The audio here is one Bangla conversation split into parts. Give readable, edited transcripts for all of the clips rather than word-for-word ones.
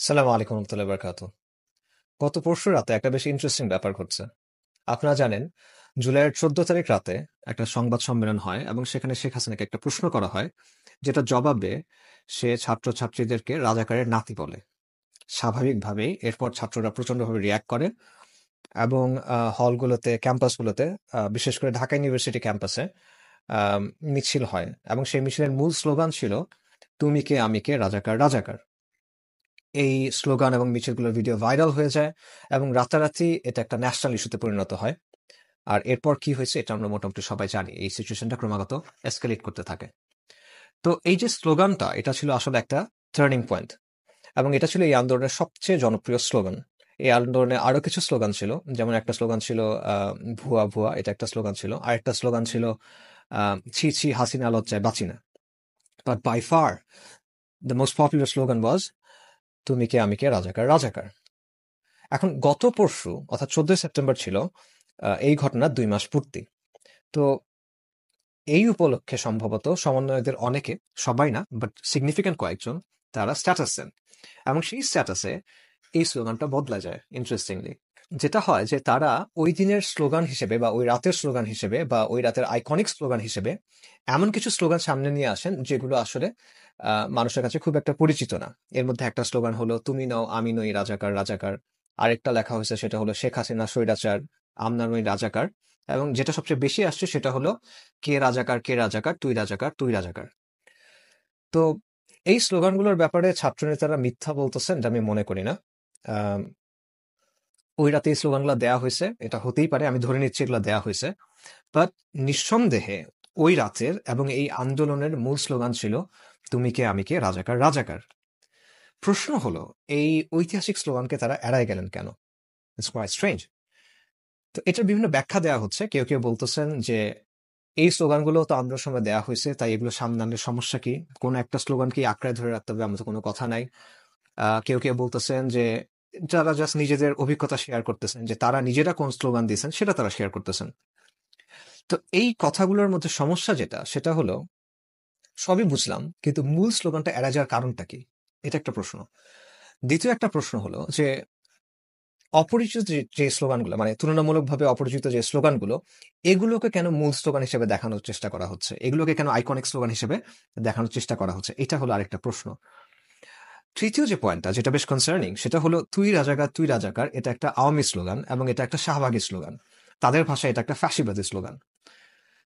সালাম আলাইকুম রহমতুল্লাহ বারকাতুহ। গত পরশু রাতে একটা বেশ ইন্টারেস্টিং ব্যাপার ঘটছে। আপনারা জানেন, জুলাইয়ের 14 তারিখ রাতে একটা সংবাদ সম্মেলন হয় এবং সেখানে শেখ হাসিনাকে একটা প্রশ্ন করা হয়, যেটা জবাবে সে ছাত্রছাত্রীদেরকে রাজাকারের নাতি বলে। স্বাভাবিকভাবেই এরপর ছাত্ররা প্রচন্ডভাবে রিয়াক্ট করে এবং হলগুলোতে, ক্যাম্পাসগুলোতে, বিশেষ করে ঢাকা ইউনিভার্সিটি ক্যাম্পাসে আহ, মিছিল হয় এবং সেই মিছিলের মূল স্লোগান ছিল, তুমি কে আমি কে রাজাকার রাজাকার। এই স্লোগান এবং মিছিলগুলোর ভিডিও ভাইরাল হয়ে যায় এবং রাতারাতি এটা একটা ন্যাশনাল ইস্যুতে পরিণত হয়। আর এরপর কি হয়েছে এটা আমরা মোটামুটি সবাই জানি। এই সিচুয়েশনটা ক্রমাগত এসকেলেট করতে থাকে। তো এই যে স্লোগানটা, এটা ছিল আসলে একটা টার্নিং পয়েন্ট এবং এটা ছিল এই আন্দোলনের সবচেয়ে জনপ্রিয় স্লোগান। এই আন্দোলনে আরো কিছু স্লোগান ছিল, যেমন একটা স্লোগান ছিল ভুয়া ভুয়া, এটা একটা স্লোগান ছিল। আর একটা স্লোগান ছিল ছি ছি হাসিনা লজ্জায় বাঁচি না। But by far the most popular slogan was, তুমি কে আমি কে রাজাকার রাজাকার। এখন গত পরশু অর্থাৎ 14 সেপ্টেম্বর ছিল এই ঘটনার 2 মাস পূর্তি। তো এই উপলক্ষে সম্ভবত সমন্বয়কদের অনেকে, সবাই না বাট সিগনিফিক্যান্ট কয়েকজন, তারা স্ট্যাটাস দেন এবং সেই স্ট্যাটাসে এই স্লোগানটা বদলা যায় ইন্টারেস্টিংলি। যেটা হয় যে তারা ওই দিনের স্লোগান হিসেবে বা ওই রাতের স্লোগান হিসেবে বা ওই রাতের আইকনিক স্লোগান হিসেবে এমন কিছু স্লোগান সামনে নিয়ে আসেন যেগুলো আসলে মানুষের কাছে খুব একটা পরিচিত না। এর মধ্যে একটা স্লোগান হলো, তুমি নও আমি নই রাজাকার রাজাকার। আরেকটা লেখা হয়েছে, সেটা হলো, শেখ হাসিনা স্বৈরাচার, আমরা নই রাজাকার। এবং যেটা সবচেয়ে বেশি আসছে সেটা হলো, কে রাজাকার তুই রাজাকার তুই রাজাকার। তো এই স্লোগানগুলোর ব্যাপারে ছাত্রনেতারা মিথ্যা বলতেছেন, এটা আমি মনে করি না। আম, ওই রাতে এই স্লোগানগুলো দেয়া হয়েছে, এটা হতেই পারে, আমি ধরে নিচ্ছি এগুলো দেয়া হয়েছে। বাট নিঃসন্দেহে ওই রাতের এবং এই আন্দোলনের মূল স্লোগান ছিল, তুমি কে আমি কে রাজাকার রাজাকার। প্রশ্ন হলো, এই ঐতিহাসিক স্লোগানকে তারা এড়ায় গেলেন কেন? It's quite strange. তো এটার বিভিন্ন ব্যাখ্যা দেওয়া হচ্ছে। কেউ কেউ বলতেছেন যে এই স্লোগানগুলো তো আন্দোলনের সময় দেওয়া হয়েছে, তাই এগুলো সামনে আনলে সমস্যা কি? কোনো একটা স্লোগানকে আঁকড়ায় ধরে রাখতে হবে এমন তো কোনো কথা নাই। কেউ কেউ বলতেছেন যে যারা জাস্ট নিজেদের অভিজ্ঞতা শেয়ার করতেছেন, যে তারা নিজেরা কোন স্লোগান দিয়েছেন সেটা তারা শেয়ার করতেছেন। তো এই কথাগুলোর মধ্যে সমস্যা যেটা, সেটা হলো, সবই বুঝলাম, কিন্তু মূল স্লোগানটা এড়া যাওয়ার কারণটা কি? এটা একটা প্রশ্ন। দ্বিতীয় একটা প্রশ্ন হলো যে অপরিচিত যে স্লোগানগুলো, মানে তুলনামূলকভাবে অপরিচিত যে স্লোগানগুলো, এগুলোকে কেন মূল স্লোগান হিসেবে দেখানোর চেষ্টা করা হচ্ছে? এগুলোকে কেন আইকনিক স্লোগান হিসেবে দেখানোর চেষ্টা করা হচ্ছে? এটা হলো আরেকটা প্রশ্ন। তৃতীয় যে পয়েন্টটা, যেটা বেশ কনসার্নিং, সেটা হলো, তুই রাজাকার, এটা একটা আওয়ামী স্লোগান এবং এটা একটা শাহবাগী স্লোগান। তাদের ভাষায় এটা একটা ফ্যাসিবাদী স্লোগান।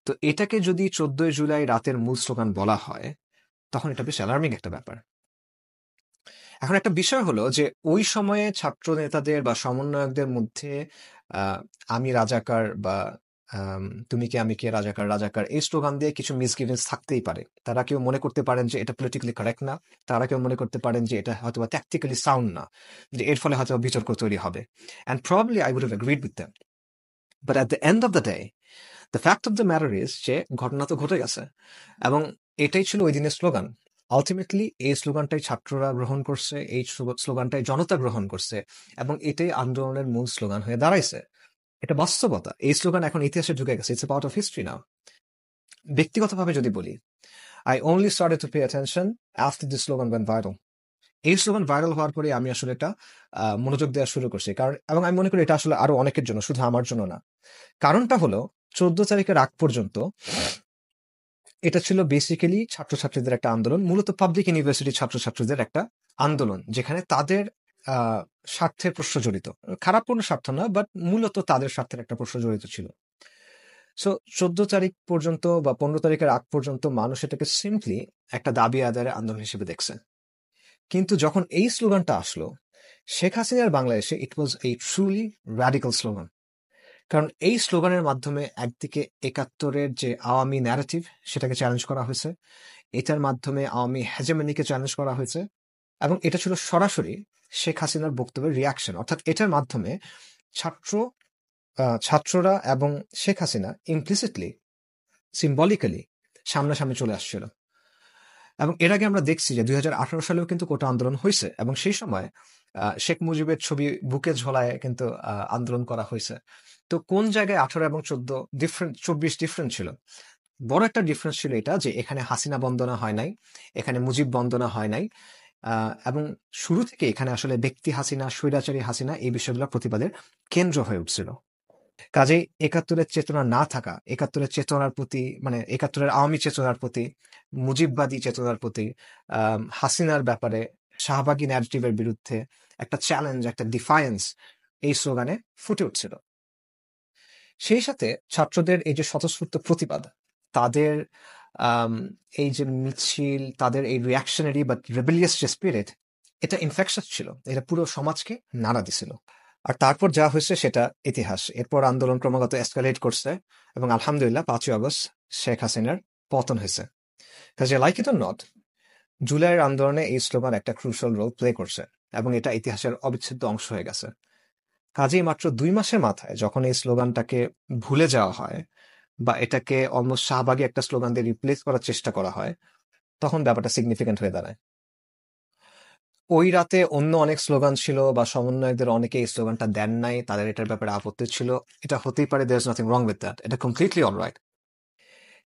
তো এটাকে যদি 14 জুলাই রাতের মূল স্লোগান বলা হয়, তখন এটা বেশ অ্যালার্মিং একটা ব্যাপার। এখন একটা বিষয় হলো যে ওই সময়ে ছাত্র নেতাদের বা সমন্বয়কদের মধ্যে আহ, আমি রাজাকার বা তুমি কি আমি কে রাজাকার রাজাকার এই স্লোগান দিয়ে কিছু মিসগিভেন্স থাকতেই পারে। তারা কেউ মনে করতে পারেন যে এটা পলিটিক্যালি কারেক্ট না, তারা কেউ মনে করতে পারেন যে এটা হয়তো বা ট্যাকটিক্যালি সাউন্ড না, যে এর ফলে হয়তো বিতর্ক তৈরি হবে। And probably I would have agreed with them. But at the end of the day, the fact of the matter is যে ঘটনা তো ঘটে গেছে এবং এটাই ছিল ওই দিনের স্লোগান। আলটিমেটলি এই স্লোগানটাই ছাত্ররা গ্রহণ করছে, এই স্লোগানটাই জনতা গ্রহণ করছে এবং এটাই আন্দোলনের মূল স্লোগান হয়ে দাঁড়াইছে। এটা বাস্তবতা। এই স্লোগান এখন ইতিহাসে ঢুকে গেছে, it's a part of history now. ব্যক্তিগতভাবে যদি বলি, I only started to pay attention after this slogan went viral. এই স্লোগান ভাইরাল হওয়ার পরে আমি আসলে এটা মনোযোগ দেওয়া শুরু করছি, কারণ এবং আমি মনে করি এটা আসলে আরো অনেকের জন্য, শুধু আমার জন্য না। কারণটা হলো, 14 তারিখের আগ পর্যন্ত এটা ছিল বেসিক্যালি ছাত্রছাত্রীদের একটা আন্দোলন, মূলত পাবলিক ইউনিভার্সিটি ছাত্রছাত্রীদের একটা আন্দোলন, যেখানে তাদের আহ, স্বার্থের প্রশ্ন জড়িত। খারাপ কোনো স্বার্থ না, বাট মূলত তাদের স্বার্থের একটা প্রশ্ন জড়িত ছিল। সো 14 তারিখ পর্যন্ত বা 15 তারিখের আগ পর্যন্ত মানুষ এটাকে সিম্পলি একটা দাবি আদায়ের আন্দোলন হিসেবে দেখছে। কিন্তু যখন এই স্লোগানটা আসলো শেখ হাসিনার বাংলাদেশে, ইট ওয়াজ এই ট্রুলি র্যাডিক্যাল স্লোগান। কারণ এই স্লোগানের মাধ্যমে একদিকে 71-এর যে আওয়ামী ন্যারেটিভ, সেটাকে চ্যালেঞ্জ করা হয়েছে। এটার মাধ্যমে আওয়ামী হেজেমনিকে চ্যালেঞ্জ করা হয়েছে এবং এটা ছিল সরাসরি শেখ হাসিনার বক্তব্যের রিয়াকশন। অর্থাৎ এটার মাধ্যমে ছাত্র ছাত্ররা এবং শেখ হাসিনা ইমপ্লিসিটলি, সিম্বলিক্যালি সামনাসামনি চলে আসছিল। এবং এর আগে আমরা দেখছি যে 2018 সালেও কিন্তু কোটা আন্দোলন হয়েছে এবং সেই সময় শেখ মুজিবের ছবি বুকে ঝোলায় কিন্তু আন্দোলন করা হয়েছে। তো কোন জায়গায় 18 এবং 24 ডিফারেন্ট ছিল? বড় একটা ডিফারেন্স ছিল এটা যে এখানে হাসিনা বন্দনা হয় নাই, এখানে মুজিব বন্দনা হয় নাই, এবং শুরু থেকে এখানে আসলে ব্যক্তি হাসিনা, স্বৈরাচারী হাসিনা এই বিষয়গুলো প্রতিবাদের কেন্দ্র হয়ে উঠছিল। কাজেই একাত্তরের চেতনা না থাকা, একাত্তরের চেতনার প্রতি মানে একাত্তরের আওয়ামী চেতনার প্রতি, মুজিববাদী চেতনার প্রতি, হাসিনার ব্যাপারে, শাহবাগী ন্যারেটিভের বিরুদ্ধে একটা চ্যালেঞ্জ, একটা ডিফায়েন্স এই স্লোগানে ফুটে উঠছিল। সেই সাথে ছাত্রদের এই যে স্বতঃস্ফূর্ত প্রতিবাদ, তাদের এই যে মিছিল, তাদের এই রিয়াকশনারি বা রেবেলিয়াস যে স্পিরিট, এটা ইনফেকশাস ছিল, এটা পুরো সমাজকে নাড়া দিছিল। আর তারপর যা হয়েছে সেটা ইতিহাস। এরপর আন্দোলন ক্রমাগত এসকালেট করছে এবং আলহামদুলিল্লাহ 5ই আগস্ট শেখ হাসিনার পতন হয়েছে। কাজে লাইক ইট অর নট, জুলাইয়ের আন্দোলনে এই স্লোগান একটা ক্রুশাল রোল প্লে করছে এবং এটা ইতিহাসের অবিচ্ছেদ্য অংশ হয়ে গেছে। কাজেই মাত্র 2 মাসের মাথায় যখন এই স্লোগানটাকে ভুলে যাওয়া হয় বা এটাকে অলমোস্ট শাহবাগী একটা স্লোগান দিয়ে রিপ্লেস করার চেষ্টা করা হয়, তখন ব্যাপারটা সিগনিফিকেন্ট হয়ে দাঁড়ায়। ওই রাতে অন্য অনেক স্লোগান ছিল বা সমন্বয়কদের অনেকে এই স্লোগানটা দেন নাই, তাদের এটার ব্যাপারে আপত্তি ছিল। এটা হতেই পারে, there is nothing wrong with that, এটা কমপ্লিটলি অলরাইট।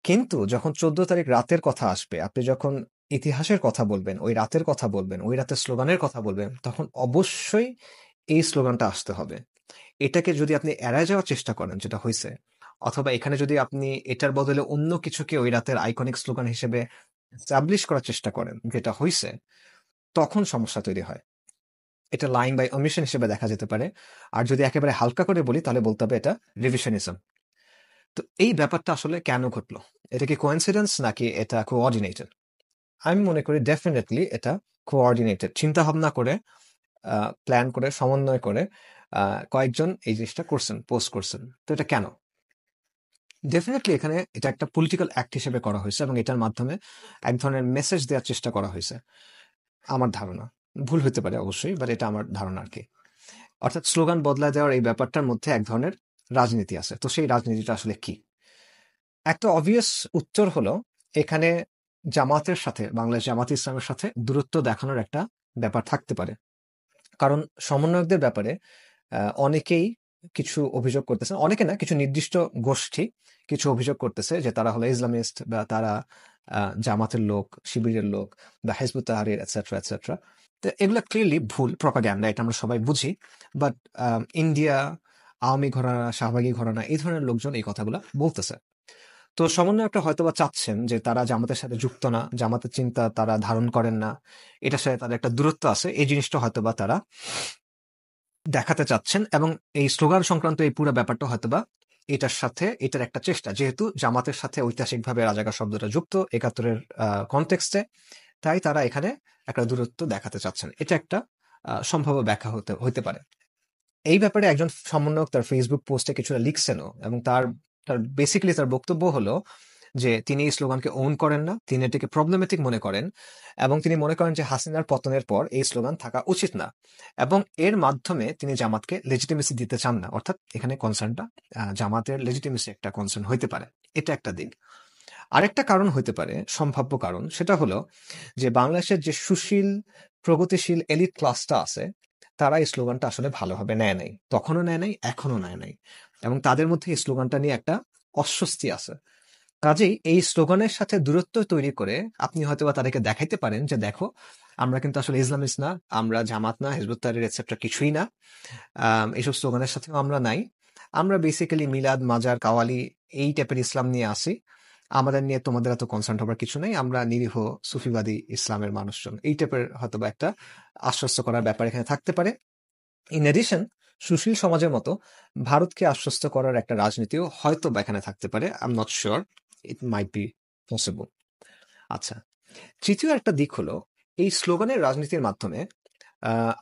কিন্তু যখন 14 তারিখ রাতের কথা আসবে, আপনি যখন ইতিহাসের কথা বলবেন, ওই রাতের কথা বলবেন, ওই রাতের স্লোগানের কথা বলবেন, তখন অবশ্যই এই স্লোগানটা আসতে হবে। এটাকে যদি আপনি এড়ায় যাওয়ার চেষ্টা করেন, যেটা হয়েছে, অথবা এখানে যদি আপনি এটার বদলে অন্য কিছুকে ওই রাতের আইকনিক স্লোগান হিসেবে এস্টাবলিশ করার চেষ্টা করেন, যেটা হয়েছে, তখন সমস্যা তৈরি হয়। এটা লাইং বাই ওমিশন হিসেবে দেখা যেতে পারে। আর যদি একেবারে হালকা করে বলি, তাহলে বলতে হবে এটা রিভিশনিজম। তো এই ব্যাপারটা আসলে কেন ঘটলো? এটা কি কোইন্সিডেন্স নাকি এটা কোঅর্ডিনেটেড? আমি মনে করি ডেফিনেটলি এটা কোঅর্ডিনেটেড। চিন্তা ভাবনা করে, প্ল্যান করে, সমন্বয় করে কয়েকজন এই জিনিসটা করছেন, পোস্ট করছেন। তো এটা কেন? ডেফিনেটলি এখানে এটা একটা পলিটিক্যাল অ্যাক্ট হিসেবে করা হয়েছে এবং এটার মাধ্যমে এক ধরনের মেসেজ দেওয়ার চেষ্টা করা হয়েছে, আমার ধারণা। ভুল হতে পারে অবশ্যই, বাট এটা আমার ধারণা আর কি। অর্থাৎ স্লোগান বদলায় দেওয়ার এই ব্যাপারটার মধ্যে এক ধরনের রাজনীতি আছে। তো সেই রাজনীতিটা আসলে কি? একটা অবভিয়াস উত্তর হলো, এখানে জামাতের সাথে, বাংলাদেশ জামাত ইসলামের সাথে দূরত্ব দেখানোর একটা ব্যাপার থাকতে পারে। কারণ সমন্বয়কদের ব্যাপারে অনেকেই কিছু অভিযোগ করতেছেন, অনেকে না, কিছু নির্দিষ্ট গোষ্ঠী কিছু অভিযোগ করতেছে যে তারা হলো ইসলামিস্ট বা তারা জামাতের লোক, শিবিরের লোক বা হিজবুত তাহরীর এটসেট্রা এটসেট্রা। তো এগুলো ক্লিয়ারলি ভুল প্রপাগ্যান্ডা, এটা আমরা সবাই বুঝি। বাট ইন্ডিয়া, আওয়ামী ঘরানা, শাহবাগী ঘরানা, এই ধরনের লোকজন এই কথাগুলো বলতেছে। তো সমন্বয়করা হয়তোবা চাচ্ছেন যে তারা জামাতের সাথে যুক্ত না, জামাতের চিন্তা তারা ধারণ করেন না, এটার সাথে তাদের একটা দূরত্ব আছে, এই জিনিসটা হয়তোবা তারা দেখাতে চাচ্ছেন। এবং এই স্লোগান সংক্রান্ত এই পুরো ব্যাপারটা হয়তোবা এটার সাথে, এটার একটা চেষ্টা, যেহেতু জামাতের সাথে ঐতিহাসিকভাবে রাজাকার শব্দটা যুক্ত একাত্তরের কনটেক্সটে, তাই তারা এখানে একটা দূরত্ব দেখাতে চাচ্ছেন। এটা একটা সম্ভাব্য ব্যাখ্যা হতে পারে। এই ব্যাপারে একজন সমন্বয়ক তার ফেসবুক পোস্টে কিছুটা লিখছেনও, এবং তার তার বেসিক্যালি তার বক্তব্য হলো যে তিনি এই স্লোগানকে ওন করেন না, তিনি এটাকে প্রবলেমেটিক মনে করেন, এবং তিনি মনে করেন যে হাসিনার পতনের পর এই স্লোগান থাকা উচিত না, এবং এর মাধ্যমে তিনি জামাতকে লেজিটিমেসি দিতে চান না। অর্থাৎ এখানে কনসার্নটা জামাতের লেজিটিমেসি একটা কনসার্ন হইতে পারে, এটা একটা দিক। আরেকটা কারণ হইতে পারে, সম্ভাব্য কারণ, সেটা হলো যে বাংলাদেশের যে সুশীল, প্রগতিশীল এলিট ক্লাসটা আছে, তারা এই স্লোগানটা আসলে ভালোভাবে নেয় নাই, তখনও নেয় নাই, এখনো নেয় নাই, এবং তাদের মধ্যে এই স্লোগানটা নিয়ে একটা অস্বস্তি আছে। কাজেই এই স্লোগানের সাথে দূরত্ব তৈরি করে আপনি হয়তোবা তাদেরকে দেখাইতে পারেন যে দেখো, আমরা কিন্তু আসলে ইসলামিস্ট না, আমরা জামাত না, হিজবুত তাহরীর এটসেট্রা কিছুই না, এইসব স্লোগানের সাথেও আমরা নাই, আমরা বেসিক্যালি মিলাদ, মাজার, কাওয়ালি এই টাইপের ইসলাম নিয়ে আসি, আমাদের নিয়ে তোমাদের এত কনসার্ন হবার কিছু নেই, আমরা নিরীহ সুফিবাদী ইসলামের মানুষজন, এই টাইপের হয়তোবা একটা আশ্বস্ত করার ব্যাপার এখানে থাকতে পারে। ইন এডিশন, সুশীল সমাজের মতো ভারতকে আশ্বস্ত করার একটা রাজনীতিও হয়তো বা এখানে থাকতে পারে। I am not sure, it might be possible. আচ্ছা, তৃতীয় একটা দিক হলো, এই স্লোগানের রাজনীতির মাধ্যমে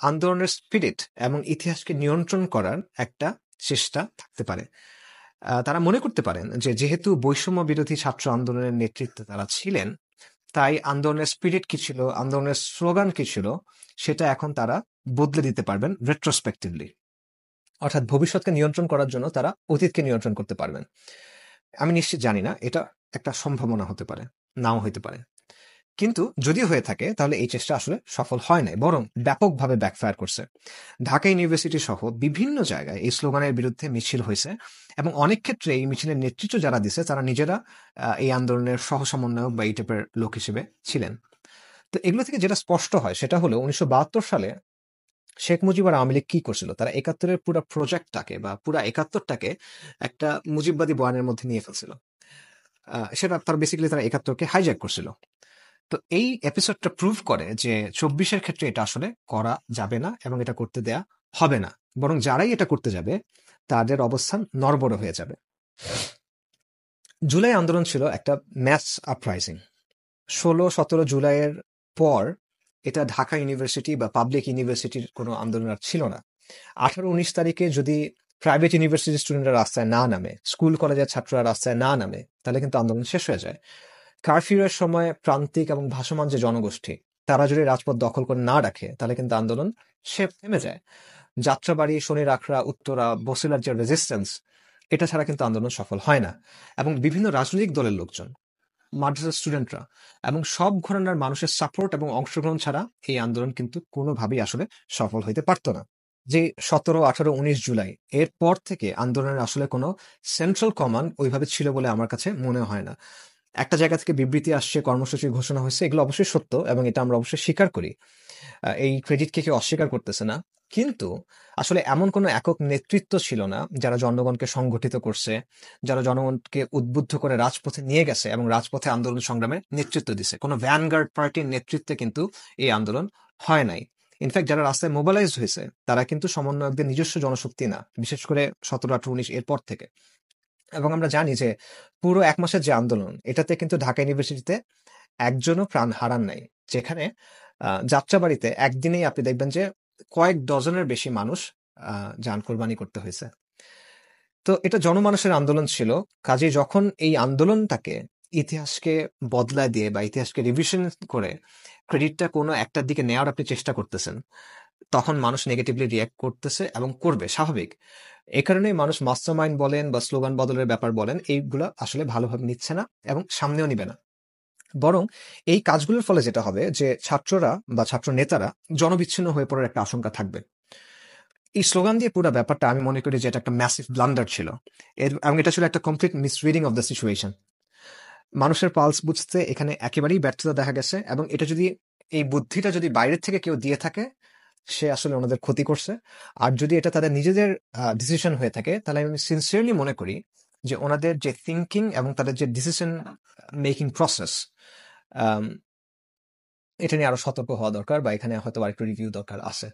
আন্দোলনের স্পিরিট এবং ইতিহাসকে নিয়ন্ত্রণ করার একটা চেষ্টা থাকতে পারে। তারা মনে করতে পারেন যে যেহেতু বৈষম্য বিরোধী ছাত্র আন্দোলনের নেতৃত্বে তারা ছিলেন, তাই আন্দোলনের স্পিরিট কি ছিল, আন্দোলনের স্লোগান কি ছিল, সেটা এখন তারা বদলে দিতে পারবেন রেট্রোস্পেক্টিভলি। অর্থাৎ ভবিষ্যৎকে নিয়ন্ত্রণ করার জন্য তারা অতীতকে নিয়ন্ত্রণ করতে পারবেন। আমি নিশ্চিত জানি না, এটা একটা সম্ভাবনা হতে পারে, নাও হতে পারে। কিন্তু যদি হয়ে থাকে, তাহলে এই চেষ্টা আসলে সফল হয় নাই, বরং ব্যাপকভাবে ব্যাকফায়ার করছে। ঢাকা ইউনিভার্সিটি সহ বিভিন্ন জায়গায় এই স্লোগানের বিরুদ্ধে মিছিল হয়েছে, এবং অনেক ক্ষেত্রে এই মিছিলের নেতৃত্ব যারা দিছে, তারা নিজেরা এই আন্দোলনের সহ সমন্বয়ক বা এই টাইপের লোক হিসেবে ছিলেন। তো এগুলো থেকে যেটা স্পষ্ট হয় সেটা হলো 1972 সালে শেখ মুজিব আর আওয়ামী লীগ কি করছিল, তারা একাত্তরের পুরো প্রজেক্টটাকে বা পুরো একাত্তরটাকে একটা মুজিববাদী বয়ানের মধ্যে নিয়ে ফেলছিল। সেটা তার বেসিক্যালি তারা একাত্তরকে হাইজ্যাক করছিল। তো এই এপিসোডটা প্রুভ করে যে 24-এর ক্ষেত্রে এটা আসলে করা যাবে না এবং এটা করতে দেয়া হবে না, বরং যারাই এটা করতে যাবে তাদের অবস্থান নড়বড় হয়ে যাবে। জুলাই আন্দোলন ছিল একটা ম্যাস আপরাইজিং। 16-17 জুলাইয়ের পর এটা ঢাকা ইউনিভার্সিটি বা পাবলিক ইউনিভার্সিটির কোনো আন্দোলন আর ছিল না। 18-19 তারিখে যদি প্রাইভেট ইউনিভার্সিটির স্টুডেন্টরা রাস্তায় না নামে, স্কুল কলেজের ছাত্ররা রাস্তায় না নামে, তাহলে কিন্তু আন্দোলন শেষ হয়ে যায়। কারফিউয়ের সময় প্রান্তিক এবং ভাসমান যে জনগোষ্ঠী তারা যদি রাজপথ দখল করে না রাখে, তাহলে কিন্তু আন্দোলন থেমে যায়। যাত্রাবাড়ি, শনির আখড়া, উত্তরা, বসিলার যে রেজিস্ট্যান্স, এটা ছাড়া কিন্তু আন্দোলন সফল হয় না। এবং বিভিন্ন রাজনৈতিক দলের লোকজন, মাদ্রাসার স্টুডেন্টরা এবং সব ঘরানার মানুষের সাপোর্ট এবং অংশগ্রহণ ছাড়া এই আন্দোলন কিন্তু কোনোভাবেই আসলে সফল হইতে পারত না। যে 17, 18, 19 জুলাই এর পর থেকে আন্দোলনের আসলে কোনো সেন্ট্রাল কমান্ড ওইভাবে ছিল বলে আমার কাছে মনে হয় না। একটা জায়গা থেকে বিবৃতি আসছে, কর্মসূচি ঘোষণা হয়েছে, এগুলো অবশ্যই সত্য এবং এটা আমরা অবশ্যই স্বীকার করি। এই ক্রেডিটকে কেউ অস্বীকার করতেছে না। কিন্তু আসলে এমন কোনো একক নেতৃত্ব ছিল না যারা জনগণকে সংগঠিত করছে, যারা জনগণকে উদ্বুদ্ধ করে রাজপথে নিয়ে গেছে এবং রাজপথে আন্দোলন সংগ্রামে নেতৃত্ব দিছে। কোনো ভ্যানগার্ড পার্টির নেতৃত্বে কিন্তু এই আন্দোলন হয় নাই। ইনফ্যাক্ট যারা রাস্তায় মোবিলাইজড হয়েছে তারা কিন্তু সমন্বয়কদের নিজস্ব জনশক্তি না, বিশেষ করে 17, 18, 19 এরপর থেকে। এবং আমরা জানি যে পুরো 1 মাসের যে আন্দোলন, এটাতে কিন্তু ঢাকা ইউনিভার্সিটিতে একজনও প্রাণ হারান নাই। যেখানে যাত্রাবাড়িতে একদিনেই আপনি দেখবেন যে কয়েক ডজনের বেশি মানুষ জান কোরবানি করতে হয়েছে। তো এটা জনমানুষের আন্দোলন ছিল। কাজেই যখন এই আন্দোলনটাকে ইতিহাসকে বদলায় দিয়ে বা ইতিহাসকে রিভিশন করে ক্রেডিটটা কোনো একটার দিকে নেওয়ার আপনি চেষ্টা করতেছেন, তখন মানুষ নেগেটিভলি রিয়্যাক্ট করতেছে এবং করবে, স্বাভাবিক। এই কারণেই মানুষ মাস্টার মাইন্ড বলেন বা স্লোগান বদলের ব্যাপার বলেন, এইগুলো আসলে ভালোভাবে নিচ্ছে না এবং সামনেও নিবে না। বরং এই কাজগুলোর ফলে যেটা হবে যে ছাত্ররা বা ছাত্র নেতারা জনবিচ্ছিন্ন হয়ে পড়ার একটা আশঙ্কা থাকবে। এই স্লোগান দিয়ে পুরো ব্যাপারটা আমি মনে করি যে এটা একটা ম্যাসিভ ব্লান্ডার ছিল, এবং এটা ছিল একটা কমপ্লিট মিসরিডিং অফ দ্য সিচুয়েশন। মানুষের পালস বুঝতে এখানে একেবারেই ব্যর্থতা দেখা গেছে, এবং এটা যদি, এই বুদ্ধিটা যদি বাইরের থেকে কেউ দিয়ে থাকে, সে আসলে ওনাদের ক্ষতি করছে। আর যদি এটা তাদের নিজেদের ডিসিশন হয়ে থাকে, তাহলে আমি সিনসিয়ারলি মনে করি যে ওনাদের যে থিঙ্কিং এবং তাদের যে ডিসিশন মেকিং প্রসেস, এটা নিয়ে আরো সতর্ক হওয়া দরকার, বা এখানে হয়তো আরেকটু রিভিউ দরকার আছে।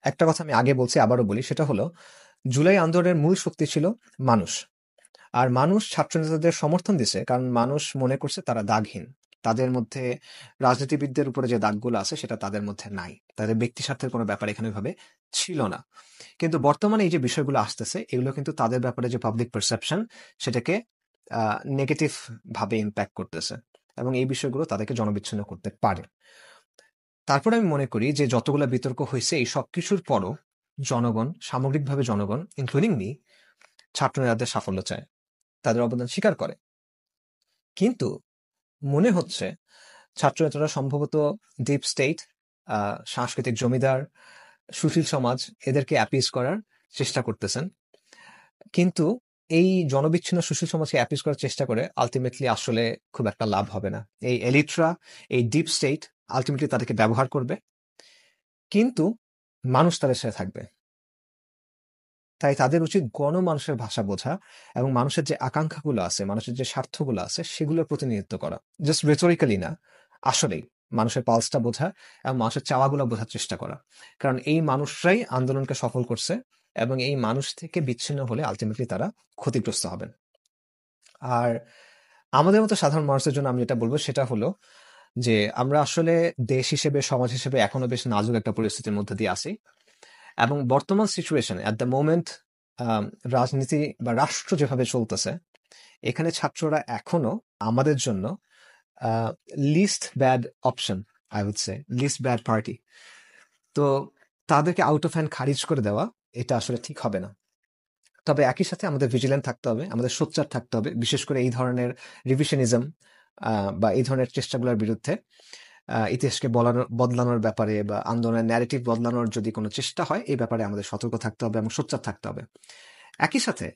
একটা কথা আমি আগে বলছি, আবারও বলি, সেটা হলো জুলাই আন্দোলনের মূল শক্তি ছিল মানুষ। আর মানুষ ছাত্রনেতাদের সমর্থন দিছে কারণ মানুষ মনে করছে তারা দাগহীন। তাদের মধ্যে রাজনীতিবিদদের উপরে যে দাগগুলো আছে সেটা তাদের মধ্যে নাই। তাদের ব্যক্তি স্বার্থের কোনো ব্যাপার এখানে ভাবে ছিল না। কিন্তু বর্তমানে এই যে বিষয়গুলো আসতেছে, এগুলো কিন্তু তাদের ব্যাপারে যে পাবলিক পারসেপশন, সেটাকে নেগেটিভ ভাবে ইম্প্যাক্ট করতেছে, এবং এই বিষয়গুলো তাদেরকে জনবিচ্ছিন্ন করতে পারে। তারপরে আমি মনে করি যে যতগুলো বিতর্ক হয়েছে, এই সবকিছুর পরও জনগণ, সামগ্রিকভাবে জনগণ ইনক্লুডিং মি, ছাত্রনেতাদের সাফল্য চায়, তাদের অবদান স্বীকার করে। কিন্তু মনে হচ্ছে ছাত্রনেতারা সম্ভবত ডিপ স্টেট, সাংস্কৃতিক জমিদার, সুশীল সমাজ, এদেরকে অ্যাপিজ করার চেষ্টা করতেছেন। কিন্তু এই জনবিচ্ছিন্ন সুশীল সমাজকে অ্যাপিজ করার চেষ্টা করে আলটিমেটলি আসলে খুব একটা লাভ হবে না। এই এলিটরা, এই ডিপ স্টেট আলটিমেটলি তাদেরকে ব্যবহার করবে, কিন্তু মানুষ তাদের সাথে থাকবে। তাই তাদের উচিত গণমানুষের ভাষা বোঝা এবং মানুষের যে আকাঙ্ক্ষাগুলো আছে, মানুষের যে স্বার্থগুলো আছে, সেগুলোর প্রতিনিধিত্ব করা। জাস্ট রেটোরিক্যালি না, আসলেই মানুষের পালসটা বোঝা এবং মানুষের চাওয়াগুলো বোঝার চেষ্টা করা। কারণ এই মানুষরাই আন্দোলনকে সফল করছে, এবং এই মানুষ থেকে বিচ্ছিন্ন হলে আলটিমেটলি তারা ক্ষতিগ্রস্ত হবেন। আর আমাদের মতো সাধারণ মানুষের জন্য আমি যেটা বলবো সেটা হলো যে আমরা আসলে দেশ হিসেবে, সমাজ হিসেবে এখনো বেশ নাজুক একটা পরিস্থিতির মধ্যে দিয়ে আছি। এবং বর্তমান সিচুয়েশনে অ্যাট দ্য মোমেন্ট, রাজনীতি বা রাষ্ট্র যেভাবে চলতেছে, এখানে ছাত্ররা এখনো আমাদের জন্য least bad option, I would say least bad party. তো তাদেরকে আউট অফ হ্যান্ড খারিজ করে দেওয়া, এটা আসলে ঠিক হবে না। তবে একই সাথে আমাদের ভিজিল্যান্ট থাকতে হবে, আমাদের সোচ্চার থাকতে হবে, বিশেষ করে এই ধরনের রিভিশনিজম বা এই ধরনের চেষ্টাগুলোর বিরুদ্ধে। ইতিহাসকে বদলানোর ব্যাপারে বা আন্দোলনের ন্যারেটিভ বদলানোর যদি কোনো চেষ্টা হয়, এই ব্যাপারে আমাদের সতর্ক থাকতে হবে এবং সোচ্চার থাকতে হবে। একই সাথে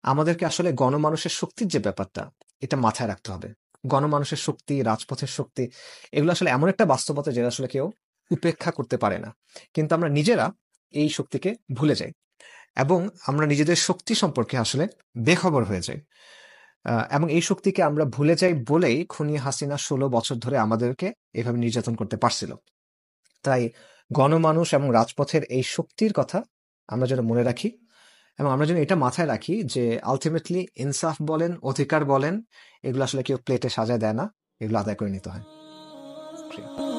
আমাদেরকে আসলে গণমানুষের শক্তির যে ব্যাপারটা, এটা মাথায় রাখতে হবে। গণমানুষের শক্তি, রাজপথের শক্তি, এগুলো আসলে এমন একটা বাস্তবতা যেটা আসলে কেউ উপেক্ষা করতে পারে না। কিন্তু আমরা নিজেরা এই শক্তিকে ভুলে যাই এবং আমরা নিজেদের শক্তি সম্পর্কে আসলে বেখবর হয়ে যাই। এবং এই শক্তিকে আমরা ভুলে যাই বলেই খুনি হাসিনা ১৬ বছর ধরে আমাদেরকে এভাবে নির্যাতন করতে পারছিল। তাই গণমানুষ এবং রাজপথের এই শক্তির কথা আমরা যেন মনে রাখি এবং আমরা যেন এটা মাথায় রাখি যে আলটিমেটলি ইনসাফ বলেন, অধিকার বলেন, এগুলো আসলে কেউ প্লেটে সাজায় দেয় না, এগুলো আদায় করে নিতে হয়। প্রিয়।